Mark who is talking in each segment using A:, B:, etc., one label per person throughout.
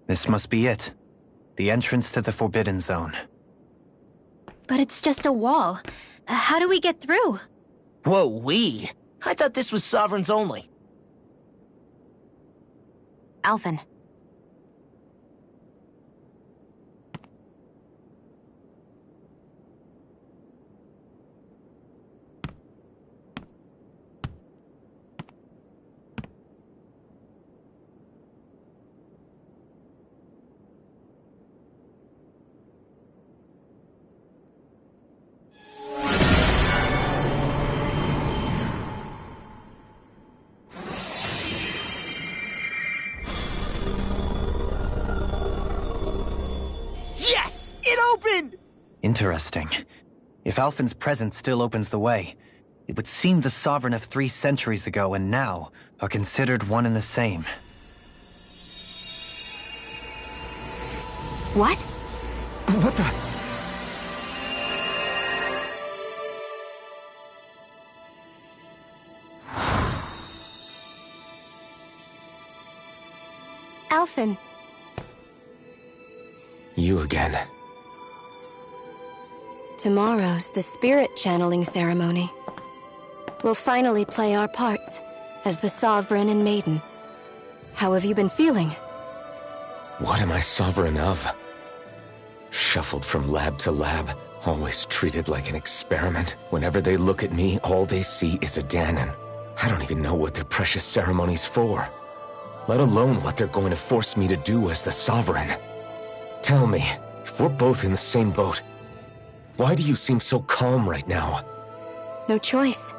A: This must be it. The entrance to the Forbidden Zone.
B: But it's just a wall. How do we get through?
C: Whoa, we? I thought this was Sovereigns only.
D: Alphen.
C: Yes! It opened!
A: Interesting. If Alphen's presence still opens the way, it would seem the Sovereign of 3 centuries ago and now are considered one and the same.
D: What?
A: What the?
D: Alphen.
E: You again.
D: Tomorrow's the spirit channeling ceremony. We'll finally play our parts as the Sovereign and Maiden. How have you been feeling?
E: What am I sovereign of? Shuffled from lab to lab, always treated like an experiment. Whenever they look at me, all they see is a Danon. I don't even know what their precious ceremony's for, let alone what they're going to force me to do as the Sovereign. Tell me, if we're both in the same boat, why do you seem so calm right now?
D: No choice.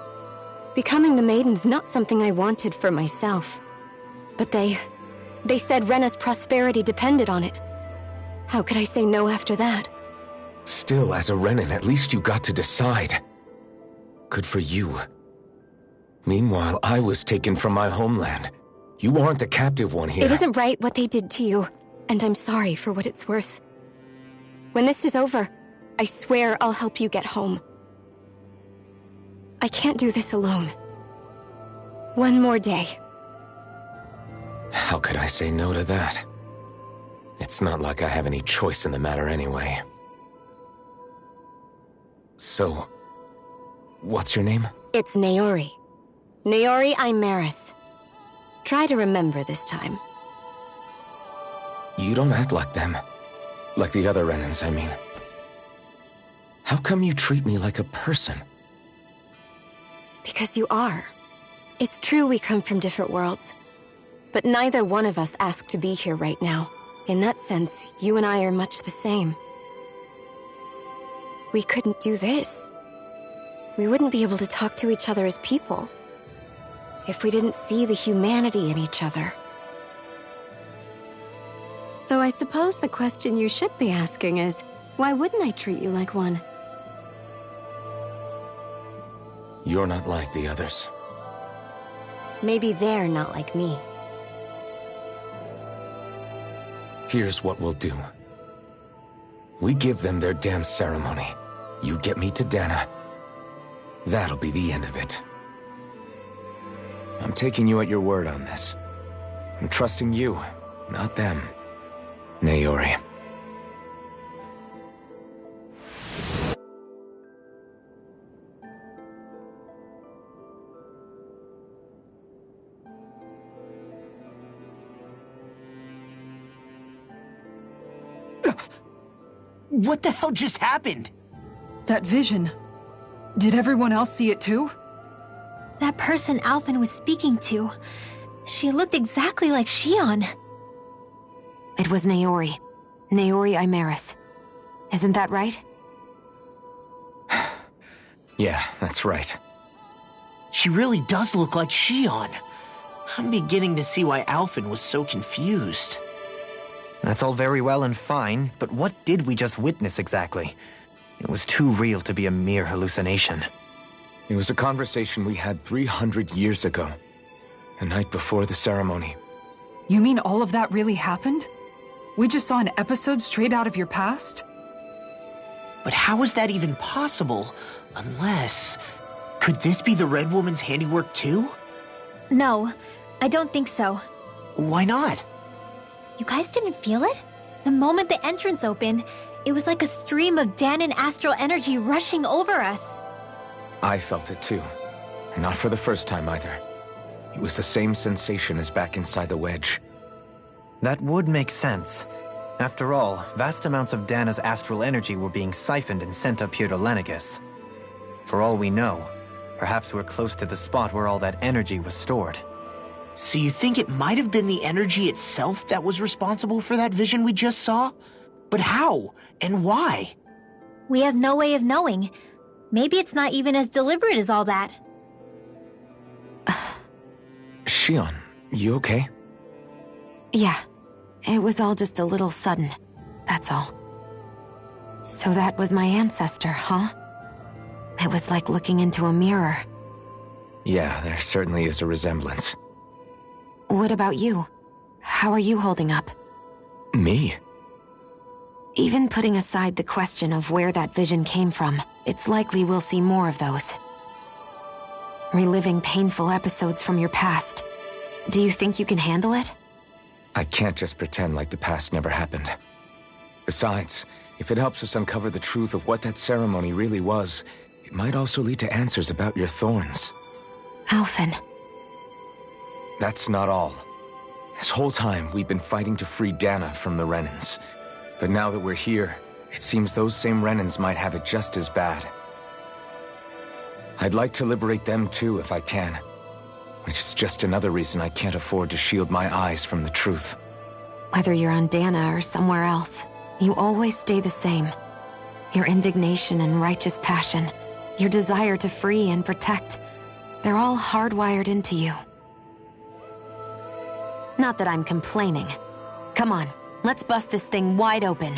D: Becoming the Maiden's not something I wanted for myself. But they said Rena's prosperity depended on it. How could I say no after that?
E: Still, as a Renan, at least you got to decide. Good for you. Meanwhile, I was taken from my homeland. You aren't the captive one here.
D: It isn't right what they did to you, and I'm sorry for what it's worth. When this is over, I swear I'll help you get home. I can't do this alone. One more day.
E: How could I say no to that? It's not like I have any choice in the matter anyway. So, what's your name?
D: It's Naori. Naori Imaris. Try to remember this time.
E: You don't act like them. Like the other Renans, I mean. How come you treat me like a person?
D: Because you are. It's true we come from different worlds. But neither one of us asked to be here right now. In that sense, you and I are much the same. We couldn't do this. We wouldn't be able to talk to each other as people if we didn't see the humanity in each other. So I suppose the question you should be asking is, why wouldn't I treat you like one?
E: You're not like the others.
D: Maybe they're not like me.
E: Here's what we'll do. We give them their damn ceremony. You get me to Dana. That'll be the end of it. I'm taking you at your word on this. I'm trusting you, not them. Naori.
C: What the hell just happened?
F: That vision. Did everyone else see it too?
B: That person Alphen was speaking to. She looked exactly like Shion.
D: It was Naori. Naori Imaris. Isn't that right?
E: Yeah, that's right.
C: She really does look like Shion. I'm beginning to see why Alphen was so confused.
A: That's all very well and fine, but what did we just witness exactly? It was too real to be a mere hallucination.
E: It was a conversation we had 300 years ago. The night before the ceremony.
F: You mean all of that really happened? We just saw an episode straight out of your past?
C: But how is that even possible? Unless... Could this be the Red Woman's handiwork too?
B: No, I don't think so.
C: Why not?
B: You guys didn't feel it? The moment the entrance opened, it was like a stream of Danon astral energy rushing over us.
E: I felt it too. And not for the first time either. It was the same sensation as back inside the wedge.
A: That would make sense. After all, vast amounts of Dana's astral energy were being siphoned and sent up here to Lenegus. For all we know, perhaps we're close to the spot where all that energy was stored.
C: So you think it might have been the energy itself that was responsible for that vision we just saw? But how? And why?
B: We have no way of knowing. Maybe it's not even as deliberate as all that.
E: Shion, you okay?
D: Yeah, it was all just a little sudden, that's all. So that was my ancestor, huh? It was like looking into a mirror.
E: Yeah, there certainly is a resemblance.
D: What about you? How are you holding up?
E: Me?
D: Even putting aside the question of where that vision came from, it's likely we'll see more of those. Reliving painful episodes from your past. Do you think you can handle it?
E: I can't just pretend like the past never happened. Besides, if it helps us uncover the truth of what that ceremony really was, it might also lead to answers about your thorns.
D: Alphen.
E: That's not all. This whole time, we've been fighting to free Dana from the Renans. But now that we're here, it seems those same Renans might have it just as bad. I'd like to liberate them too if I can. Which is just another reason I can't afford to shield my eyes from the truth.
D: Whether you're on Dana or somewhere else, you always stay the same. Your indignation and righteous passion, your desire to free and protect, they're all hardwired into you. Not that I'm complaining. Come on, let's bust this thing wide open.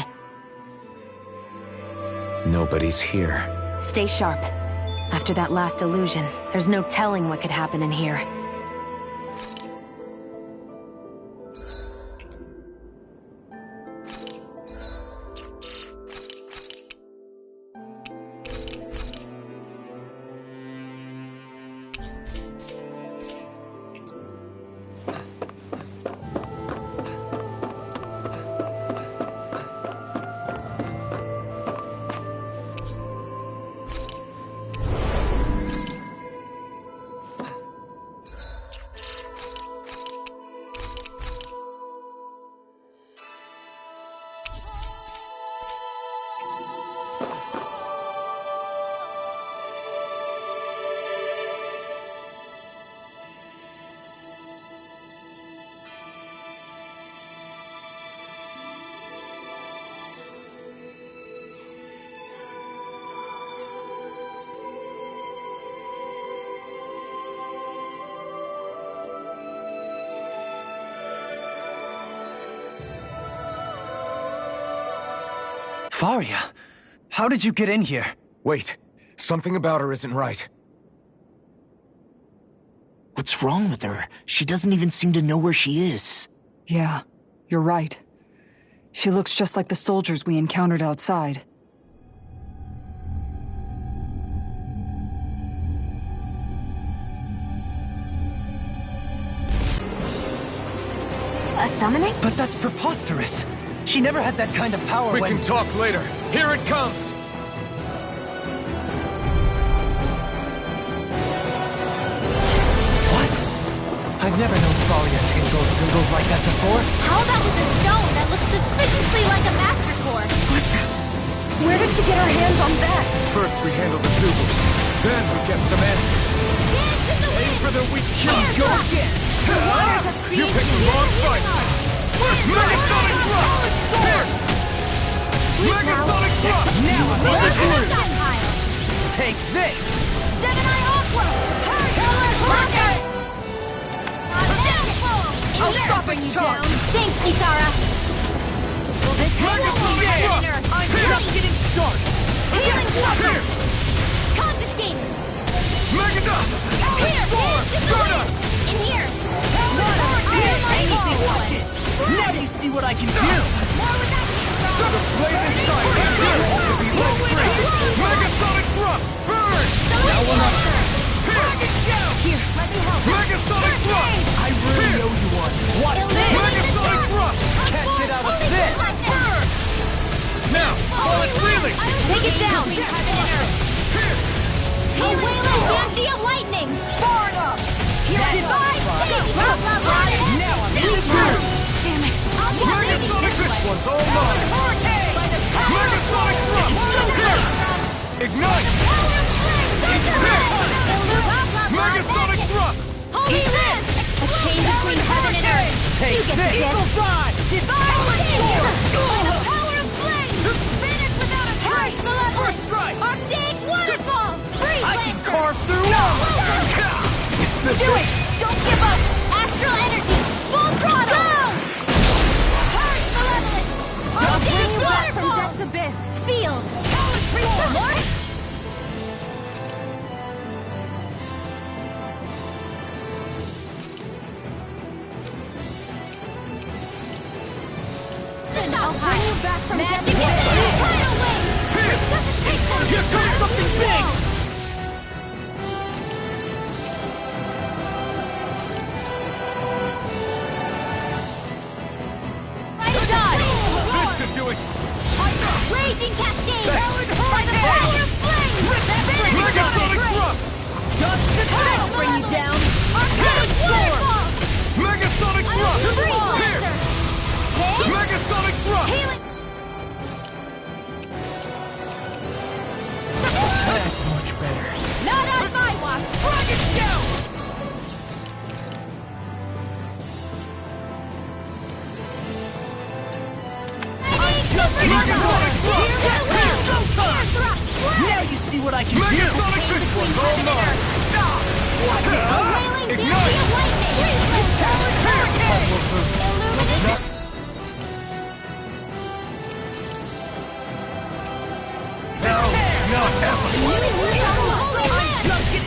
E: Nobody's here.
D: Stay sharp. After that last illusion, there's no telling what could happen in here.
A: Faria, how did you get in here?
E: Wait, something about her isn't right.
C: What's wrong with her? She doesn't even seem to know where she is.
F: Yeah, you're right. She looks just like the soldiers we encountered outside.
D: A summoning?
A: But that's preposterous. She never had that kind of power
E: We
A: when...
E: can talk later. Here it comes!
A: What? I've never known Faria to control symbols like that before.
B: How about with a stone that looks suspiciously like a master core?
F: Where did she get her hands on that?
E: First we handle the symbols, then we get some answers.
B: Dance in the wind!
E: For the weak kill,
B: Fire
E: go
B: drop!
E: again!
B: The waters of
E: You
B: creation
E: picked the wrong
B: healing
E: fight!
B: us!
E: Megasonic thrust! Here! Megasonic thrust!
A: Now I'm
B: Look
A: on the
B: at
A: groove.
B: that pile!
A: Take this!
B: Gemini offload! Killer blocker!
F: I'll stop its charge.
B: Thanks, Isara! Will this handle
E: Megasonic thrust!
B: I'm
E: just
B: getting started! Healing water!
E: Here!
B: Confiscated!
E: Megadust!
B: Here!
E: Stardust!
B: In here!
A: Watch it! Now you see what I can do!
B: More with that
E: The blade inside is yours to be let free! Megasonic thrust! Burn!
B: Now we're not...
E: Target down!
B: Here, let me help.
E: Megasonic thrust!
A: I really owe you one. Watch this!
E: Megasonic thrust!
B: Take it down! A wailing banshee of lightning! Far enough! Divide! Now I'm in the groove! Damn it!
G: Megasonic, this one's all mine! Megasonic thrust! Here! Ignite! Megasonic thrust!
B: Holy Land! A chain between heaven and earth!
G: Take this!
B: Eagle Fly! Divine! By the power of flame! Finish without a trace!
G: First strike!
B: Arctic waterfall! Freeze
G: I can
B: Lancer!
G: carve through walls! It's the
B: Do it! Don't give up! Astral energy! Full throttle! Go! Purge malevolence! I'll bring you back from Death's abyss! Sealed! Reform! I'll bring you back from Death's abyss! Tidal wave!
G: Here comes something big! This should do it!
B: Raging cascade!
G: Powered
B: By the power of flame!
G: Megasonic thrust!
B: Just the tidal bring you down! Arctic waterfall!
G: Megasonic thrust!
B: Freeze
G: Here!
B: Lancer!
G: Megasonic thrust!
B: Healing!
G: That's much better.
B: Not on my watch!
G: Dragon down! Megasonic thrust!
C: Now you see what I can do!
G: Megasonic this one's all mine!
B: Wailing
G: Ignite!
B: banshee of lightning! Illuminate!
G: No, not ever!
B: I'm
C: Just get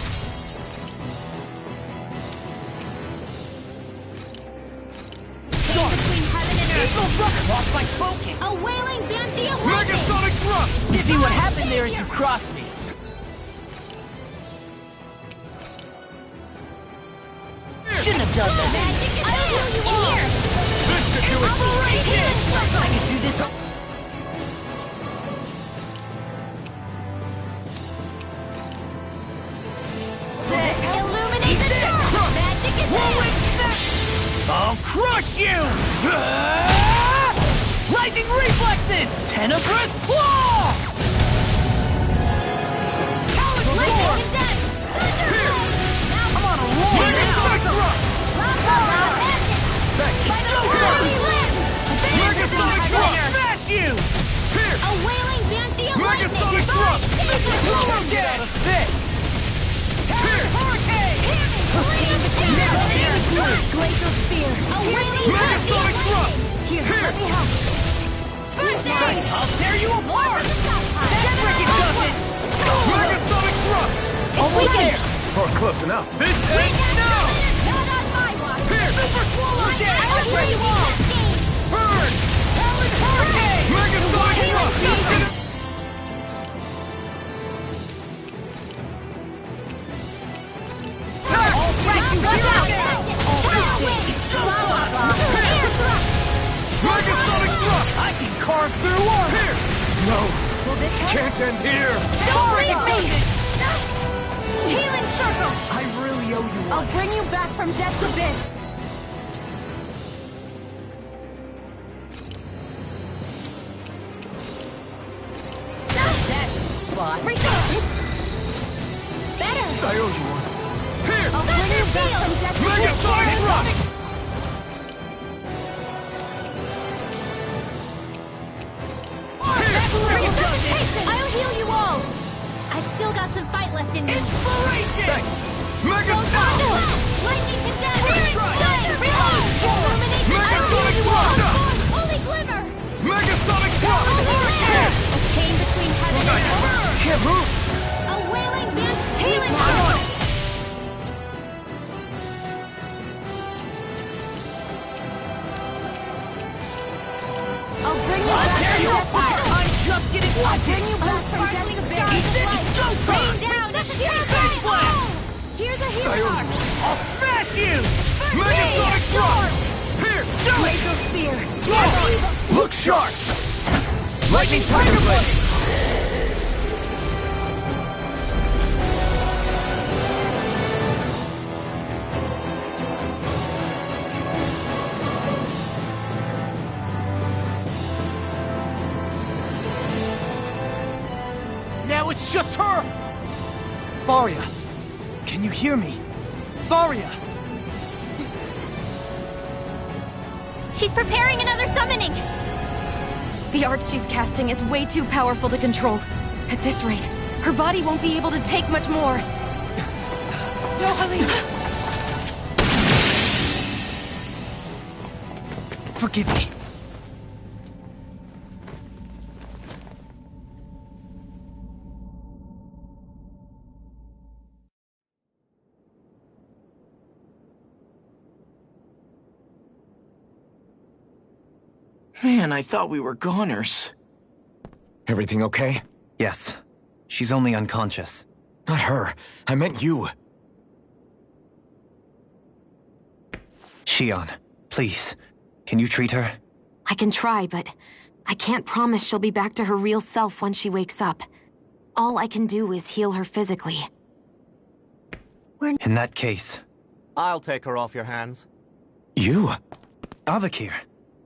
B: between heaven and earth!
C: Eagle Thrust! Lost my focus!
B: A wailing banshee of lightning!
G: Megasonic thrust!
C: See what happened there as you crossed me. Shouldn't have done that.
B: Magic is I'll heal you all! Here!
G: This should do it!
C: I can do this.
B: Illuminate the dark! Magic is there!
C: I'll crush you! Lightning reflexes! Tenebrous claw!
B: Lightning condense! Thunder!
C: I'm on a roll
G: Megasonic thrust!
B: By the holy limb!
G: Megasonic thrust!
C: Smash you!
G: Here!
B: A wailing banshee of lightning!
G: Megasonic thrust!
C: Don't get out of sick!
G: Here!
B: Glacial spear! A wailing banshee of
G: Megasonic thrust!
B: lightning! Here,
G: Here!
B: let me help! First aid!
C: I'll tear you apart!
B: That
C: Freaking does it!
G: Megasonic thrust!
C: Over there!
G: Or close enough. This ends now!
B: Not on my watch!
G: Here! Super swallow!
B: I'll heal you all!
G: Burn!
C: Hurricane!
G: Megasonic thrust! Megasonic thrust!
C: I can carve through one!
G: Here! No! Can't end here!
B: Don't leave me! Healing circle!
C: I really owe you one.
B: I'll bring you back from Death's abyss!
C: That's the spot.
B: Better!
G: I owe you one. Here!
B: I'll bring you back from Death's abyss!
G: Megasonic thrust!
B: I'll heal you all! I've still got some fight left in me.
C: Inspiration!
G: Thanks! Megasonic!
B: Lightning condense! Reload! Illuminate the
G: Megasonic thrust!
B: Holy glimmer!
G: Megasonic thrust! Here!
B: A chain between heaven and earth!
G: Can't move!
B: A wailing man healing
G: I'm on
B: circle!
G: it!
B: I'll bring you
C: I'll
B: back
C: tear
B: from
C: you
B: Death's
C: apart!
B: abyss!
C: I'm just getting
B: I'll
C: lucky!
B: bring you back from Death's abyss!
C: It's so
B: Rain
C: fun!
B: down! Here's
C: Face blast!
B: Here's a healing arc!
C: I'll smash you!
G: Megasonic thrust! Here!
B: Glacial spear!
G: Look sharp! Lightning Tiger Blade! it's just her!
A: Faria! Can you hear me? Faria!
B: She's preparing another summoning!
D: The art she's casting is way too powerful to control. At this rate, her body won't be able to take much more.
F: Dohalim!
A: Forgive me.
C: Man, I thought we were goners.
E: Everything okay?
A: Yes. She's only unconscious.
E: Not her. I meant you.
A: Shion, please. Can you treat her?
D: I can try, but I can't promise she'll be back to her real self when she wakes up. All I can do is heal her physically.
A: In that case...
H: I'll take her off your hands.
E: You?
A: Avakir,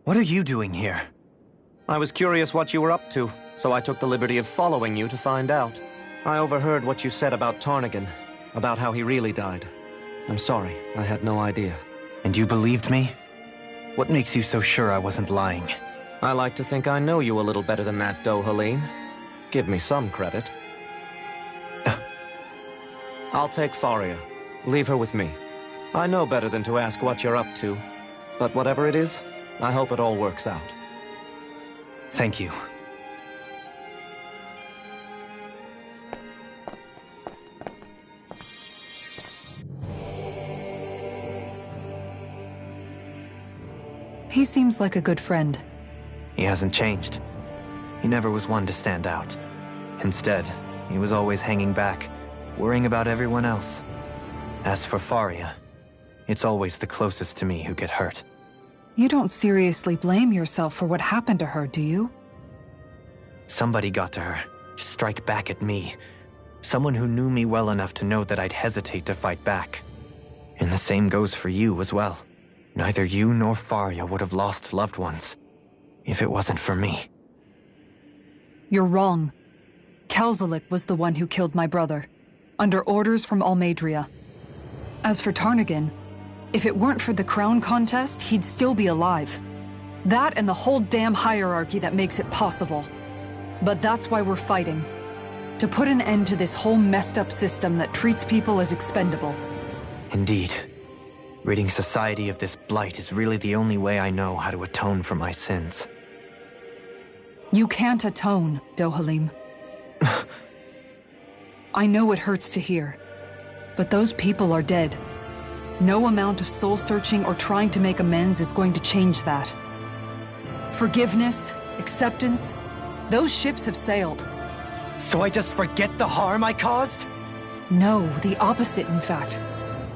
A: what are you doing here?
H: I was curious what you were up to, so I took the liberty of following you to find out. I overheard what you said about Tarnigan, about how he really died. I'm sorry, I had no idea.
A: And you believed me? What makes you so sure I wasn't lying?
H: I like to think I know you a little better than that, Dohalim. Give me some credit. I'll take Faria. Leave her with me. I know better than to ask what you're up to. But whatever it is, I hope it all works out.
A: Thank you.
F: He seems like a good friend.
A: He hasn't changed. He never was one to stand out. Instead, he was always hanging back, worrying about everyone else. As for Faria, it's always the closest to me who get hurt.
F: You don't seriously blame yourself for what happened to her, do you?
A: Somebody got to her, to strike back at me. Someone who knew me well enough to know that I'd hesitate to fight back. And the same goes for you as well. Neither you nor Faria would have lost loved ones, if it wasn't for me.
F: You're wrong. Kelzelik was the one who killed my brother, under orders from Almadria. As for Tarnigan, if it weren't for the crown contest, he'd still be alive. That and the whole damn hierarchy that makes it possible. But that's why we're fighting. To put an end to this whole messed up system that treats people as expendable.
A: Indeed. Ridding society of this blight is really the only way I know how to atone for my sins.
F: You can't atone, Dohalim. I know it hurts to hear, but those people are dead. No amount of soul-searching or trying to make amends is going to change that. Forgiveness, acceptance, those ships have sailed.
A: So I just forget the harm I caused?
F: No, the opposite, in fact.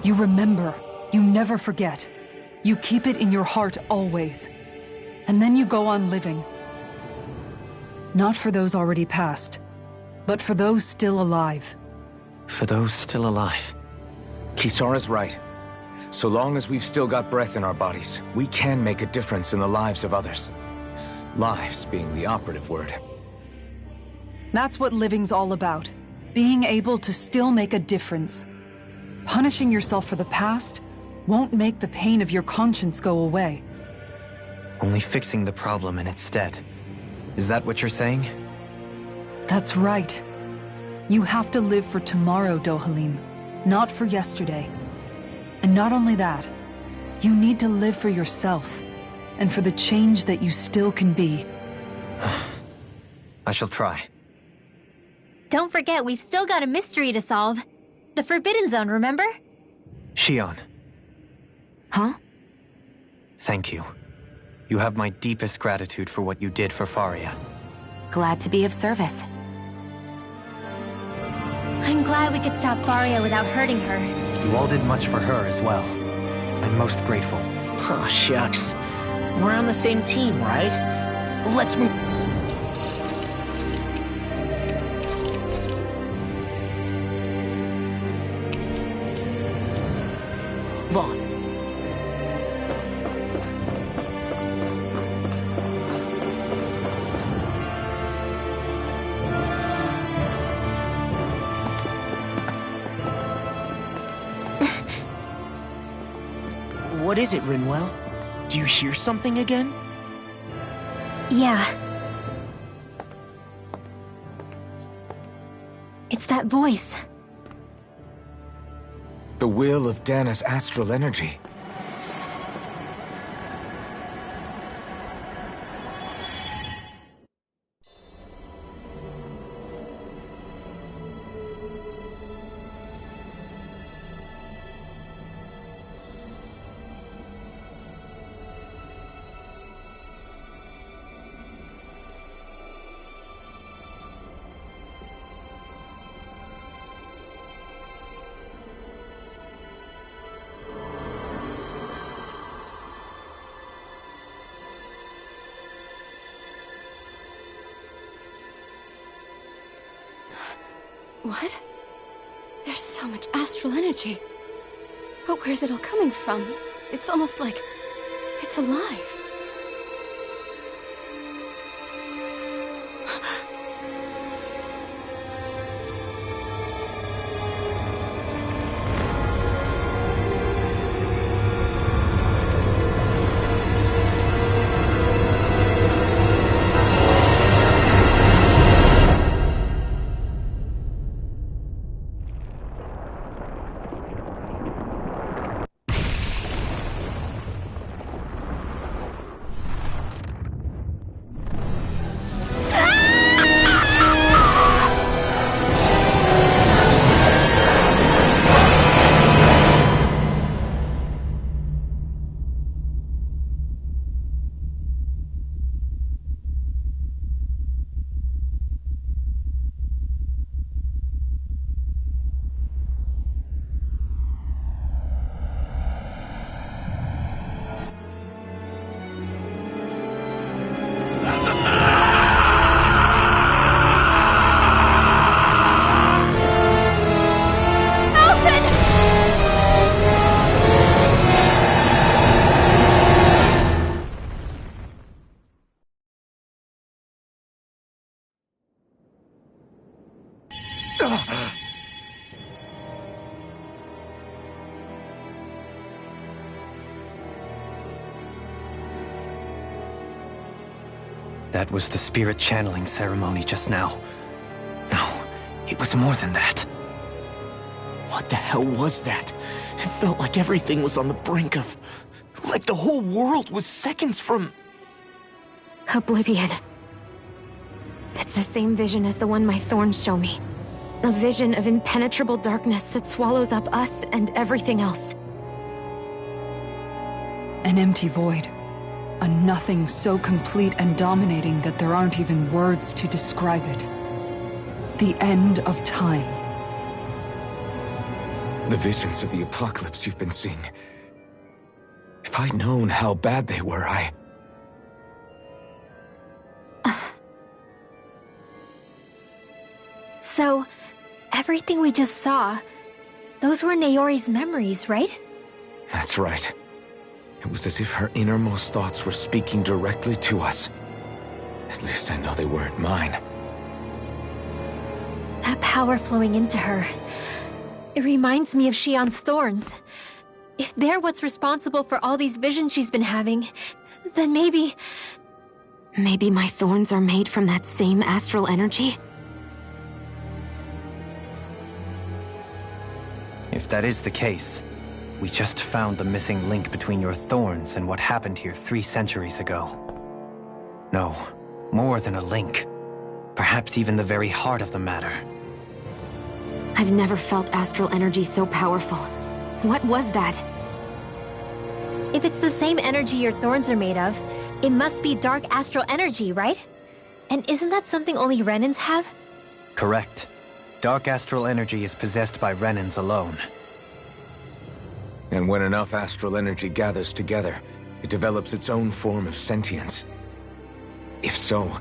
F: You remember. You never forget. You keep it in your heart always. And then you go on living. Not for those already past, but for those still alive.
A: For those still alive.
E: Kisara's right. So long as we've still got breath in our bodies, we can make a difference in the lives of others. Lives being the operative word.
F: That's what living's all about. Being able to still make a difference. Punishing yourself for the past won't make the pain of your conscience go away.
A: Only fixing the problem in its stead. Is that what you're saying?
F: That's right. You have to live for tomorrow, Dohalim, not for yesterday. And not only that, you need to live for yourself, and for the change that you still can be.
A: I shall try.
B: Don't forget, we've still got a mystery to solve. The Forbidden Zone, remember?
A: Shion.
D: Huh?
A: Thank you. You have my deepest gratitude for what you did for Faria.
D: Glad to be of service.
B: I'm glad we could stop Faria without hurting her.
A: You all did much for her as well. I'm most grateful.
C: Oh, shucks. We're on the same team, right? Let's move... Vaughn. What is it, Rinwell? Do you hear something again?
D: Yeah. It's that voice.
E: The will of Dana's astral energy.
D: What? There's so much astral energy. But where's it all coming from? It's almost like it's alive.
A: That was the spirit channeling ceremony just now. No, it was more than that.
C: What the hell was that? It felt like everything was on the brink of... like the whole world was seconds from...
D: Oblivion. It's the same vision as the one my thorns show me. A vision of impenetrable darkness that swallows up us and everything else.
F: An empty void. A nothing so complete and dominating that there aren't even words to describe it. The end of time.
E: The visions of the apocalypse you've been seeing. If I'd known how bad they were,
D: So, everything we just saw, those were Naori's memories, right?
E: That's right. It was as if her innermost thoughts were speaking directly to us. At least I know they weren't mine.
D: That power flowing into her, it reminds me of Shion's thorns. If they're what's responsible for all these visions she's been having, then maybe... Maybe my thorns are made from that same astral energy?
A: If that is the case, we just found the missing link between your thorns and what happened here 3 centuries ago. No, more than a link. Perhaps even the very heart of the matter.
D: I've never felt astral energy so powerful. What was that? If it's the same energy your thorns are made of, it must be dark astral energy, right? And isn't that something only Renans have?
A: Correct. Dark astral energy is possessed by Renans alone.
E: And when enough astral energy gathers together, it develops its own form of sentience. If so,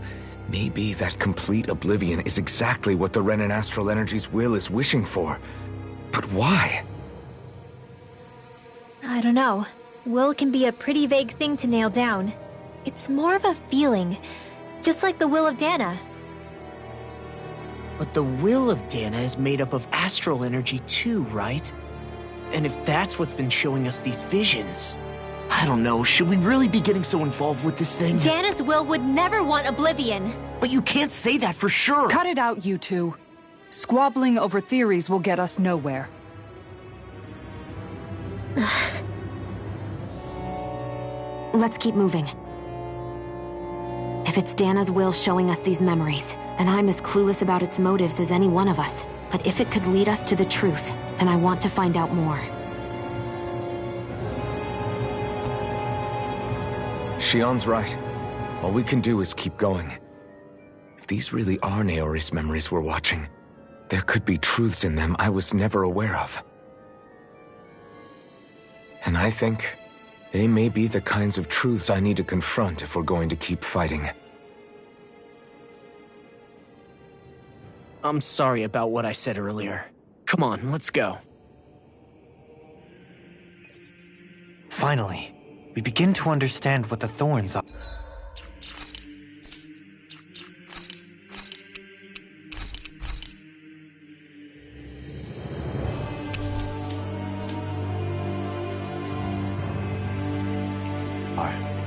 E: maybe that complete oblivion is exactly what the Renan astral energy's will is wishing for. But why?
D: I don't know. Will can be a pretty vague thing to nail down. It's more of a feeling, just like the will of Dana.
C: But the will of Dana is made up of astral energy too, right? And if that's what's been showing us these visions... I don't know, should we really be getting so involved with this thing?
B: Dana's will would never want oblivion.
C: But you can't say that for sure!
F: Cut it out, you two. Squabbling over theories will get us nowhere.
I: Let's keep moving. If it's Dana's will showing us these memories, then I'm as clueless about its motives as any one of us. But if it could lead us to the truth, then I want to find out more.
E: Shion's right. All we can do is keep going. If these really are Naori's memories we're watching, there could be truths in them I was never aware of. And I think they may be the kinds of truths I need to confront if we're going to keep fighting.
C: I'm sorry about what I said earlier. Come on, let's go.
A: Finally, we begin to understand what the thorns are.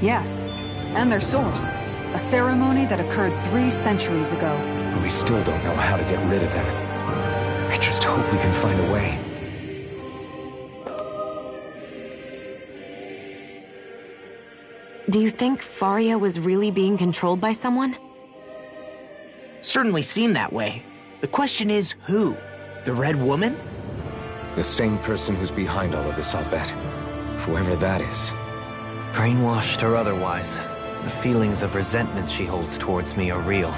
F: Yes, and their source. A ceremony that occurred 3 centuries ago.
E: But we still don't know how to get rid of them. I just hope we can find a way.
I: Do you think Faria was really being controlled by someone?
C: Certainly seemed that way. The question is, who? The Red Woman?
E: The same person who's behind all of this, I'll bet. Whoever that is.
A: Brainwashed or otherwise, the feelings of resentment she holds towards me are real.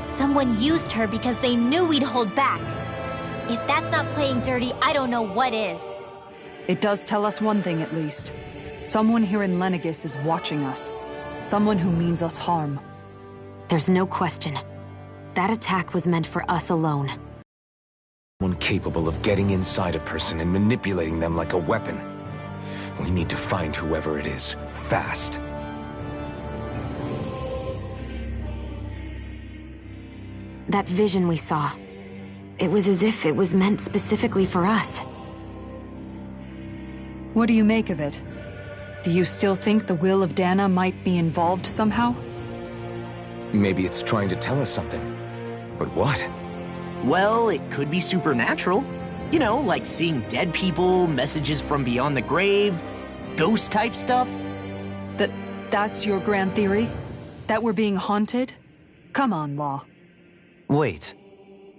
B: Someone used her because they knew we'd hold back. If that's not playing dirty, I don't know what is.
F: It does tell us one thing at least. Someone here in Lenegis is watching us. Someone who means us harm.
I: There's no question. That attack was meant for us alone.
E: One capable of getting inside a person and manipulating them like a weapon. We need to find whoever it is, fast.
I: That vision we saw. It was as if it was meant specifically for us.
F: What do you make of it? Do you still think the will of Dana might be involved somehow?
E: Maybe it's trying to tell us something. But what?
C: Well, it could be supernatural. You know, like seeing dead people, messages from beyond the grave, ghost-type stuff.
F: That's your grand theory? That we're being haunted? Come on, Law.
A: Wait.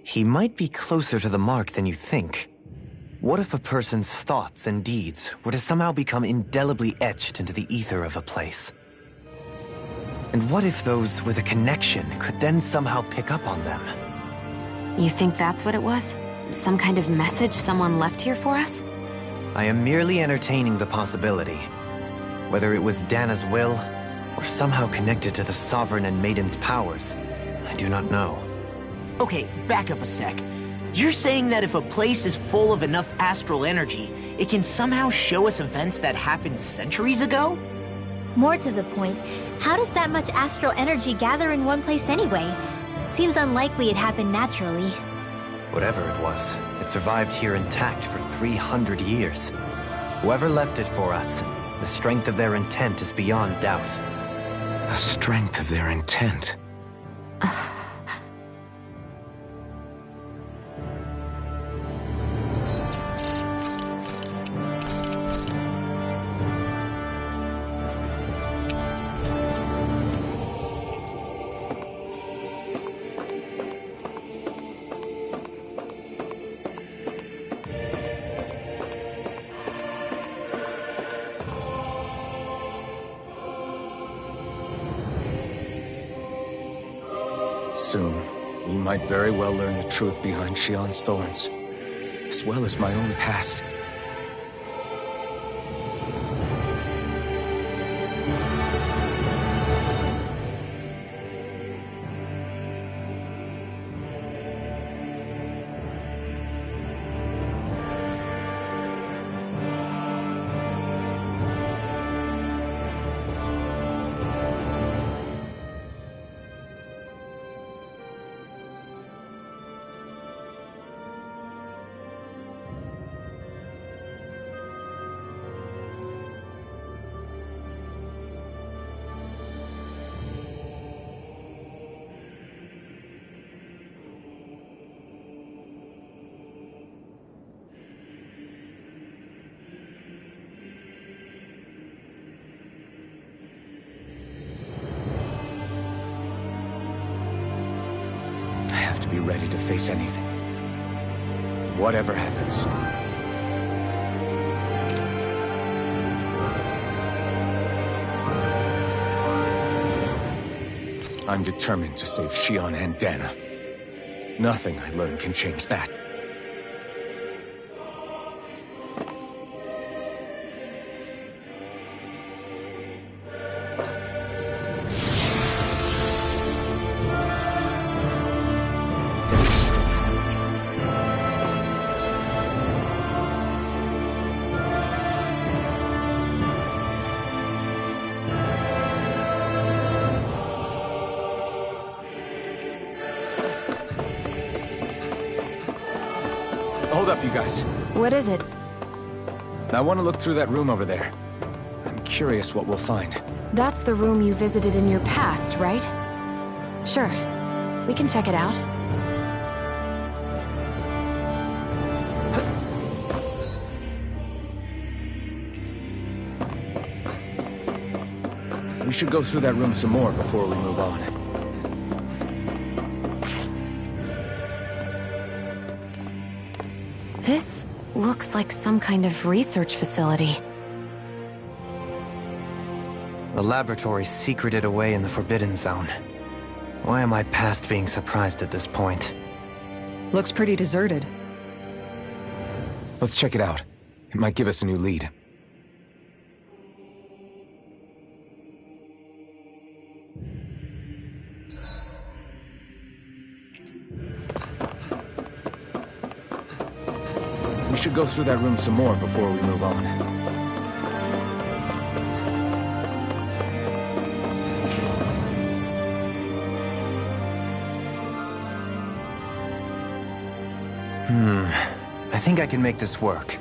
A: He might be closer to the mark than you think. What if a person's thoughts and deeds were to somehow become indelibly etched into the ether of a place? And what if those with a connection could then somehow pick up on them?
I: You think that's what it was? Some kind of message someone left here for us?
A: I am merely entertaining the possibility. Whether it was Dana's will, or somehow connected to the Sovereign and Maiden's powers, I do not know.
C: Okay, back up a sec. You're saying that if a place is full of enough astral energy, it can somehow show us events that happened centuries ago?
B: More to the point, how does that much astral energy gather in one place anyway? Seems unlikely it happened naturally.
A: Whatever it was, it survived here intact for 300 years. Whoever left it for us, the strength of their intent is beyond doubt.
E: The strength of their intent. Soon, we might very well learn the truth behind Shion's thorns, as well as my own past. to be ready to face anything. Whatever happens. I'm determined to save Shion and Dana. Nothing I learn can change that. Hold up, you guys.
I: What is it?
E: I want to look through that room over there. I'm curious what we'll find.
I: That's the room you visited in your past, right? Sure. We can check it out.
E: We should go through that room some more before we move on.
I: This looks like some kind of research facility.
A: A laboratory secreted away in the Forbidden Zone. Why am I past being surprised at this point?
F: Looks pretty deserted.
E: Let's check it out. It might give us a new lead. We should go through that room some more before we move on.
A: I think I can make this work.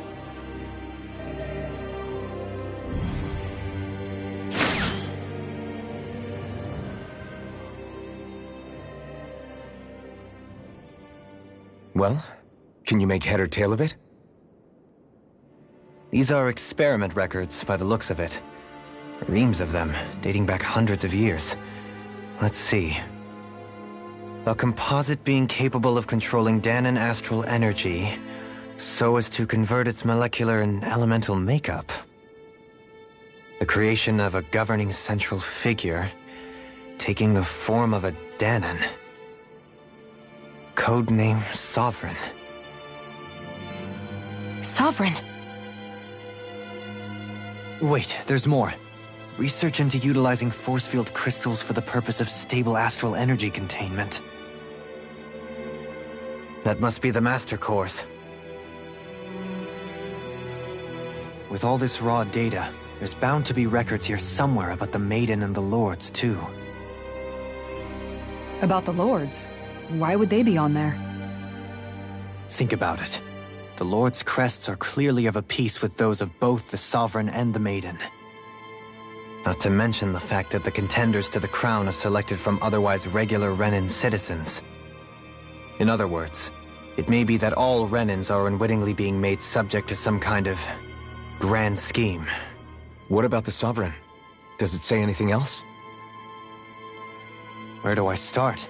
E: Well, can you make head or tail of it?
A: These are experiment records, by the looks of it. Reams of them, dating back hundreds of years. Let's see. A composite being capable of controlling Danan astral energy, so as to convert its molecular and elemental makeup. The creation of a governing central figure, taking the form of a Danan. Codename Sovereign.
I: Sovereign.
A: Wait, there's more. Research into utilizing force field crystals for the purpose of stable astral energy containment. That must be the Master Cores. With all this raw data, there's bound to be records here somewhere about the Maiden and the Lords, too.
F: About the Lords? Why would they be on there?
A: Think about it. The Lord's crests are clearly of a piece with those of both the Sovereign and the Maiden. Not to mention the fact that the contenders to the crown are selected from otherwise regular Renin citizens. In other words, it may be that all Renins are unwittingly being made subject to some kind of grand scheme.
E: What about the Sovereign? Does it say anything else?
A: Where do I start?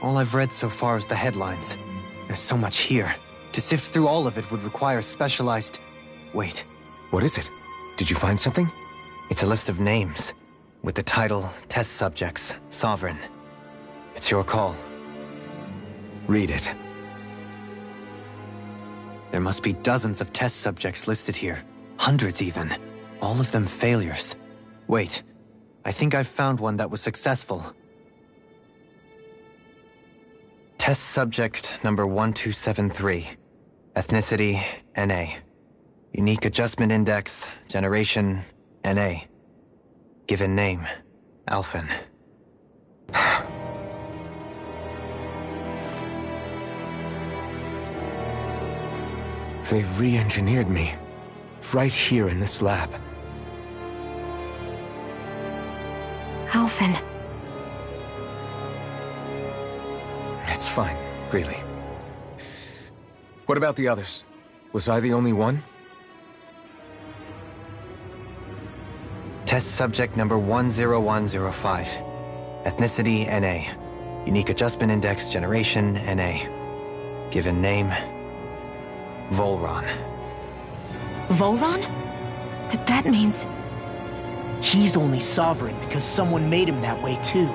A: All I've read so far is the headlines. There's so much here. To sift through all of it would require specialized... Wait.
E: What is it? Did you find something?
A: It's a list of names, with the title, Test Subjects, Sovereign. It's your call.
E: Read it.
A: There must be dozens of test subjects listed here. Hundreds even. All of them failures. Wait, I think I've found one that was successful. Test subject number 1273. Ethnicity, NA. Unique adjustment index, generation, NA. Given name, Alphen.
E: They've re-engineered me. Right here in this lab.
I: Alphen.
E: It's fine, really. What about the others? Was I the only one?
A: Test subject number 10105. Ethnicity, NA. Unique Adjustment Index Generation, NA. Given name, Volron.
I: Volron? But that means...
C: He's only sovereign because someone made him that way too.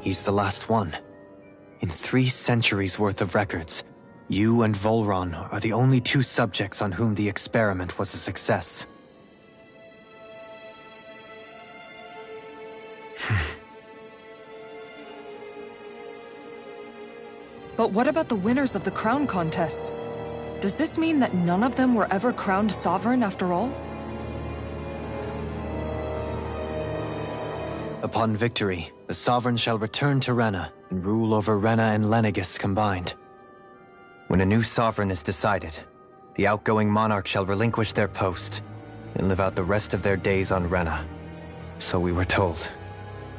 A: He's the last one. In 3 centuries worth of records, you and Volron are the only 2 subjects on whom the experiment was a success.
F: But what about the winners of the crown contests? Does this mean that none of them were ever crowned sovereign after all?
A: Upon victory, the Sovereign shall return to Rena and rule over Rena and Lenegis combined. When a new Sovereign is decided, the outgoing monarch shall relinquish their post and live out the rest of their days on Rena. So we were told.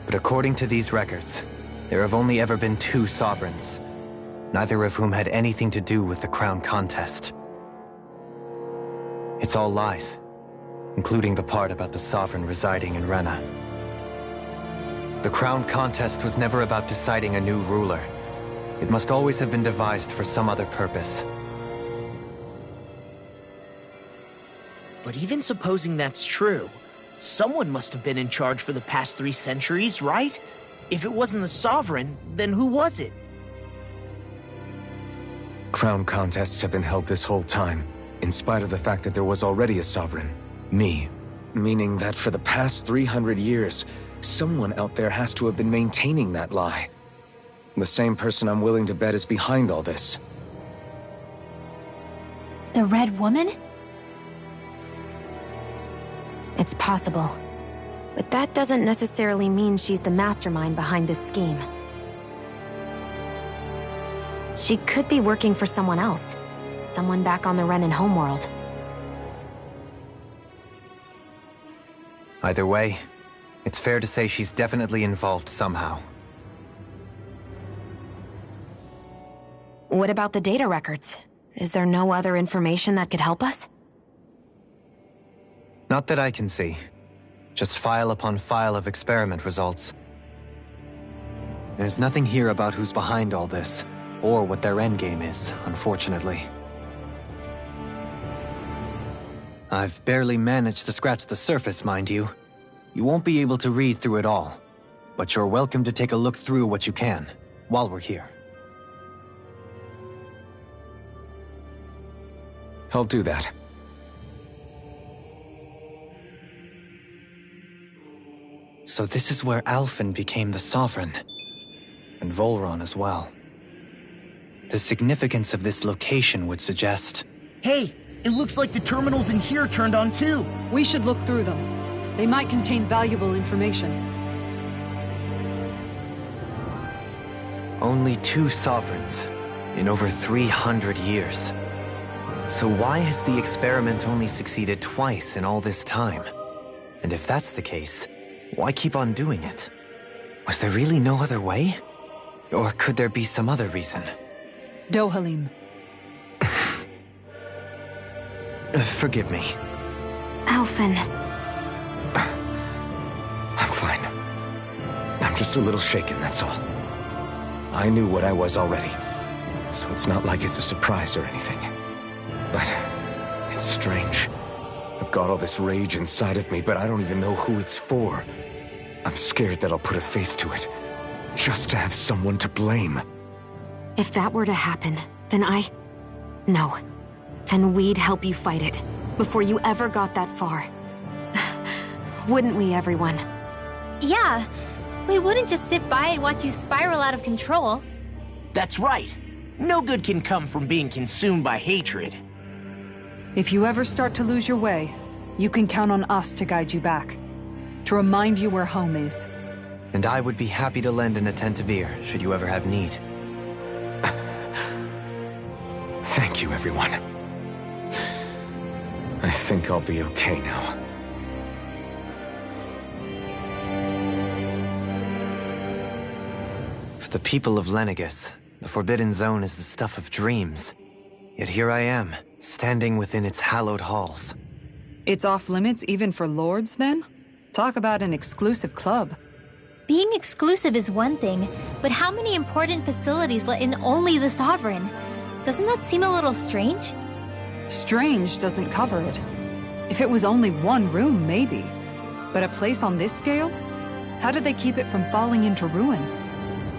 A: But according to these records, there have only ever been 2 Sovereigns, neither of whom had anything to do with the crown contest. It's all lies, including the part about the Sovereign residing in Rena. The crown contest was never about deciding a new ruler. It must always have been devised for some other purpose.
C: But even supposing that's true, someone must have been in charge for the past 3 centuries, right? If it wasn't the Sovereign, then who was it?
E: Crown contests have been held this whole time, in spite of the fact that there was already a Sovereign. Me. Meaning that for the past 300 years, someone out there has to have been maintaining that lie. The same person I'm willing to bet is behind all this.
B: The Red Woman?
I: It's possible. But that doesn't necessarily mean she's the mastermind behind this scheme. She could be working for someone else. Someone back on the Renan homeworld.
A: Either way, it's fair to say she's definitely involved somehow.
I: What about the data records? Is there no other information that could help us?
A: Not that I can see. Just file upon file of experiment results. There's nothing here about who's behind all this, or what their endgame is, unfortunately. I've barely managed to scratch the surface, mind you. You won't be able to read through it all, but you're welcome to take a look through what you can, while we're here.
E: I'll do that.
A: So this is where Alphen became the Sovereign, and Volron as well. The significance of this location would suggest...
C: Hey, it looks like the terminals in here turned on too.
F: We should look through them. They might contain valuable information.
A: Only 2 Sovereigns in over 300 years. So why has the experiment only succeeded twice in all this time? And if that's the case, why keep on doing it? Was there really no other way? Or could there be some other reason?
F: Dohalim.
A: Forgive me.
I: Alphen.
E: I'm fine. I'm just a little shaken, that's all. I knew what I was already, so it's not like it's a surprise or anything. But it's strange. I've got all this rage inside of me, but I don't even know who it's for. I'm scared that I'll put a face to it, just to have someone to blame.
I: If that were to happen, then No. Then we'd help you fight it, before you ever got that far. Wouldn't we, everyone?
B: Yeah. We wouldn't just sit by and watch you spiral out of control.
C: That's right. No good can come from being consumed by hatred.
F: If you ever start to lose your way, you can count on us to guide you back. To remind you where home is.
A: And I would be happy to lend an attentive ear, should you ever have need.
E: Thank you, everyone. I think I'll be okay now.
A: For the people of Lenegis, the Forbidden Zone is the stuff of dreams. Yet here I am, standing within its hallowed halls.
F: It's off limits even for lords, then? Talk about an exclusive club.
B: Being exclusive is one thing, but how many important facilities let in only the Sovereign? Doesn't that seem a little strange?
F: Strange doesn't cover it. If it was only one room, maybe. But a place on this scale? How did they keep it from falling into ruin?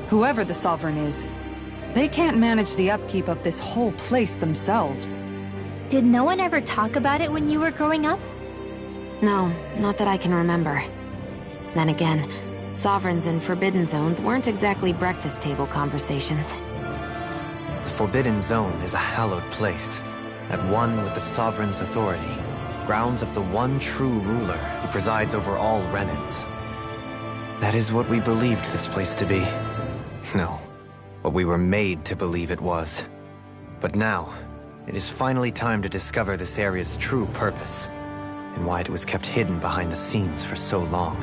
F: Whoever the Sovereign is, they can't manage the upkeep of this whole place themselves.
B: Did no one ever talk about it when you were growing up?
I: No, not that I can remember. Then again, Sovereigns and Forbidden Zones weren't exactly breakfast table conversations.
A: The Forbidden Zone is a hallowed place, at one with the Sovereign's authority, grounds of the one true ruler who presides over all Renans. That is what we believed this place to be. No, what we were made to believe it was. But now, it is finally time to discover this area's true purpose, and why it was kept hidden behind the scenes for so long.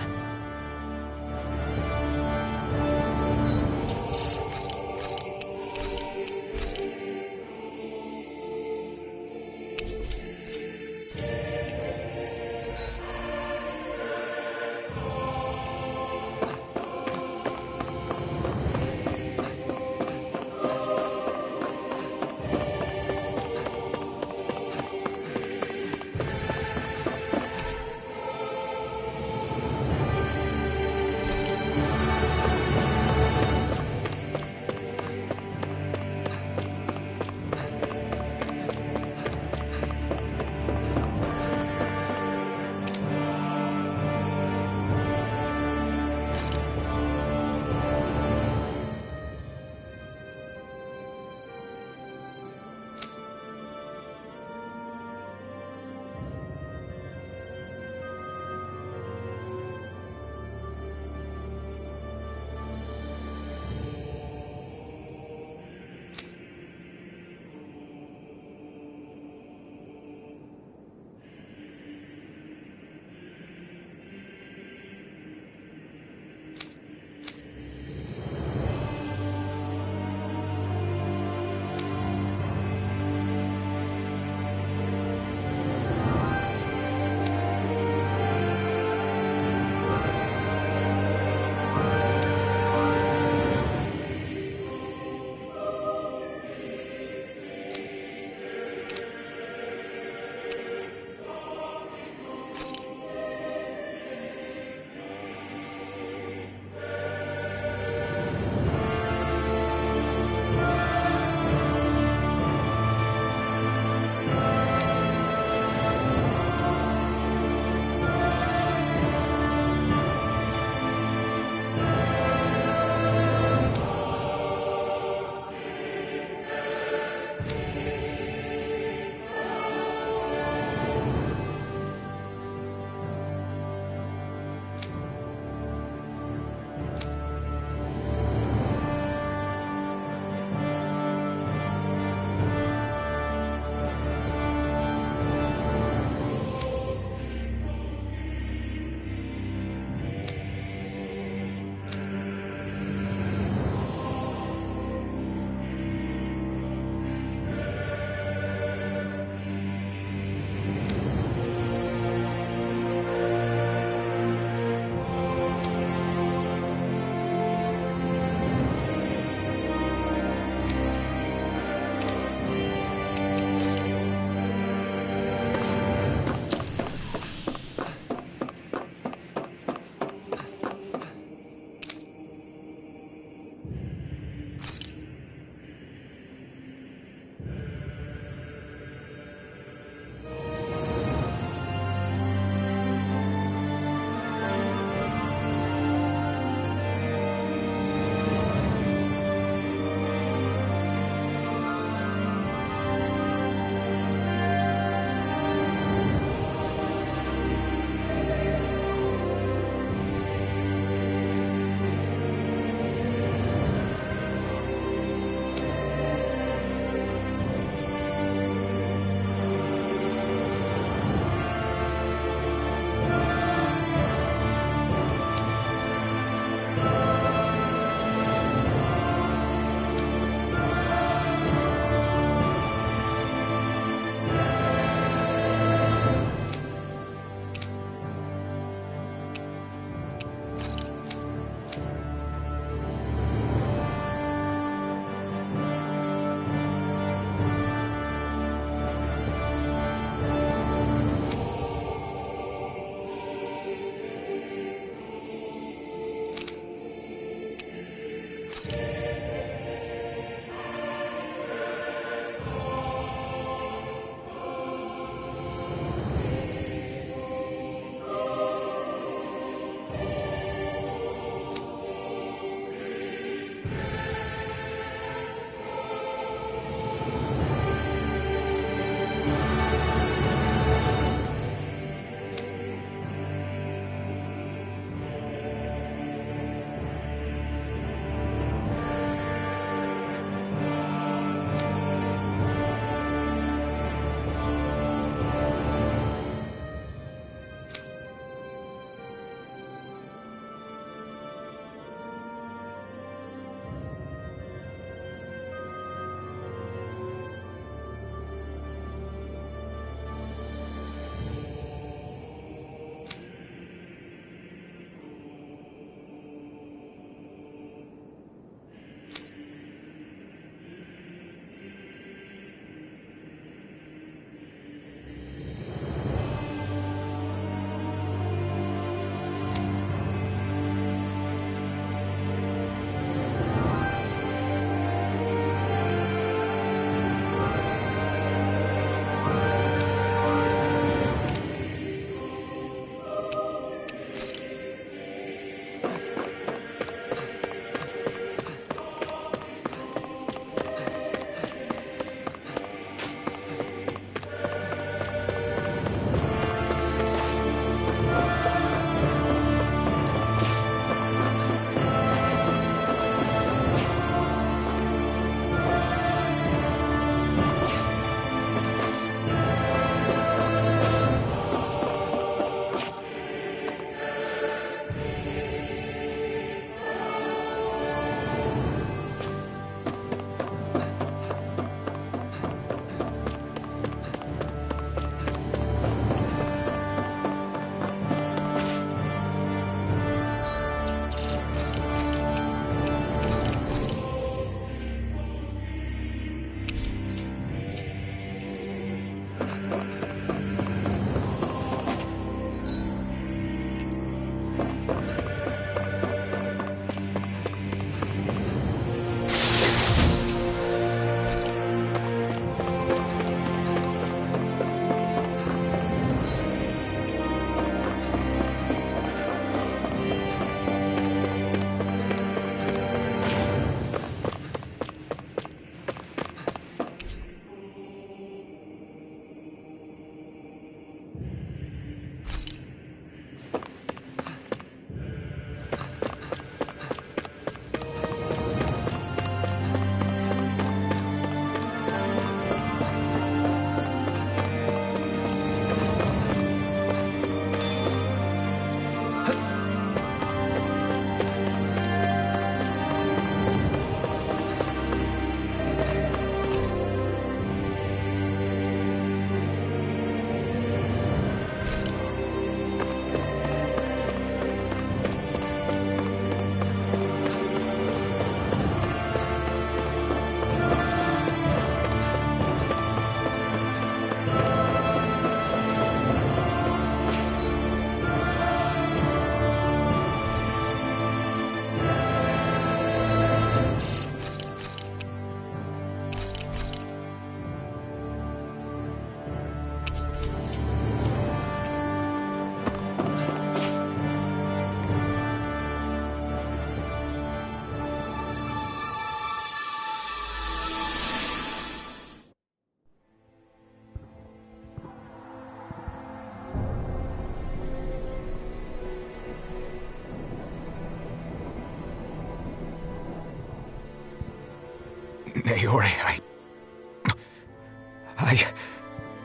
E: Naori,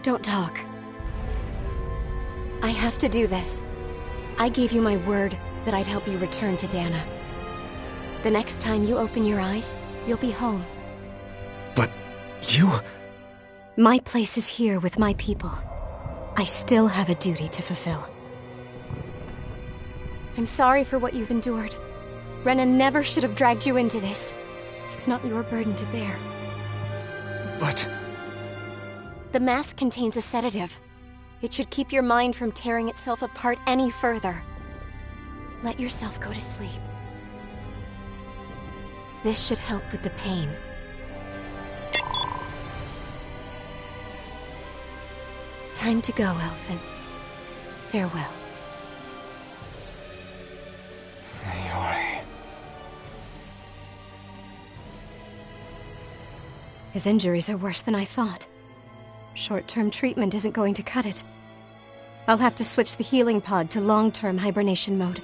D: Don't talk. I have to do this. I gave you my word that I'd help you return to Dana. The next time you open your eyes, you'll be home.
E: But you...
D: My place is here with my people. I still have a duty to fulfill. I'm sorry for what you've endured. Rena never should have dragged you into this. It's not your burden to bear.
E: But...
D: The mask contains a sedative. It should keep your mind from tearing itself apart any further. Let yourself go to sleep. This should help with the pain. Time to go, Elfin. Farewell.
E: Naori...
D: His injuries are worse than I thought. Short-term treatment isn't going to cut it. I'll have to switch the healing pod to long-term hibernation mode.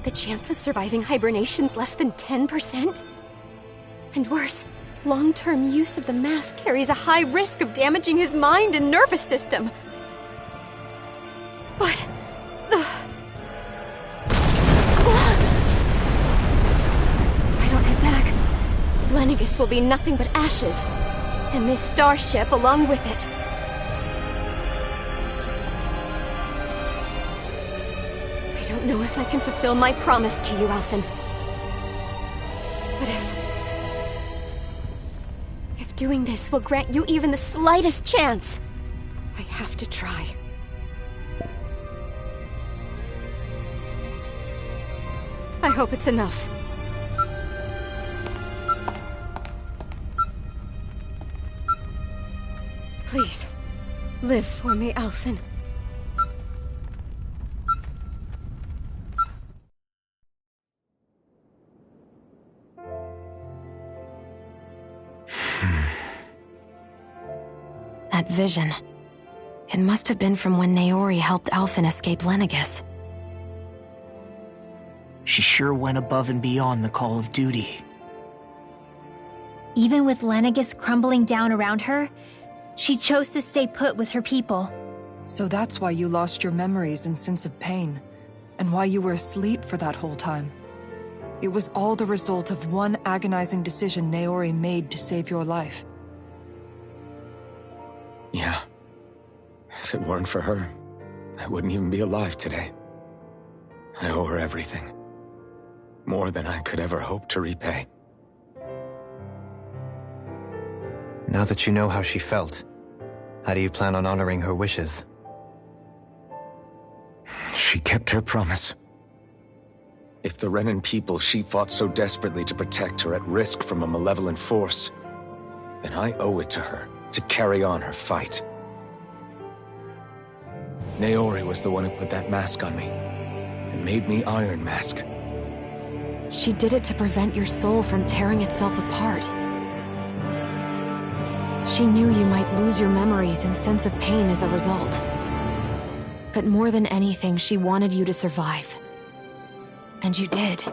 D: The chance of surviving hibernation's less than 10%? And worse, long-term use of the mask carries a high risk of damaging his mind and nervous system. But... If I don't head back, Lenegis will be nothing but ashes, and this starship along with it. I don't know if I can fulfill my promise to you, Alphen. But if doing this will grant you even the slightest chance, I have to try. I hope it's enough. Please, live for me, Alphen.
I: That vision. It must have been from when Naori helped Alphen escape Lenegis.
C: She sure went above and beyond the call of duty.
B: Even with Lenegis crumbling down around her, she chose to stay put with her people.
F: So that's why you lost your memories and sense of pain, and why you were asleep for that whole time. It was all the result of one agonizing decision Naori made to save your life.
E: Yeah. If it weren't for her, I wouldn't even be alive today. I owe her everything. More than I could ever hope to repay.
A: Now that you know how she felt, how do you plan on honoring her wishes?
E: She kept her promise. If the Renan people she fought so desperately to protect are at risk from a malevolent force, then I owe it to her to carry on her fight. Naori was the one who put that mask on me, and made me Iron Mask.
I: She did it to prevent your soul from tearing itself apart. She knew you might lose your memories and sense of pain as a result. But more than anything, she wanted you to survive. And you did.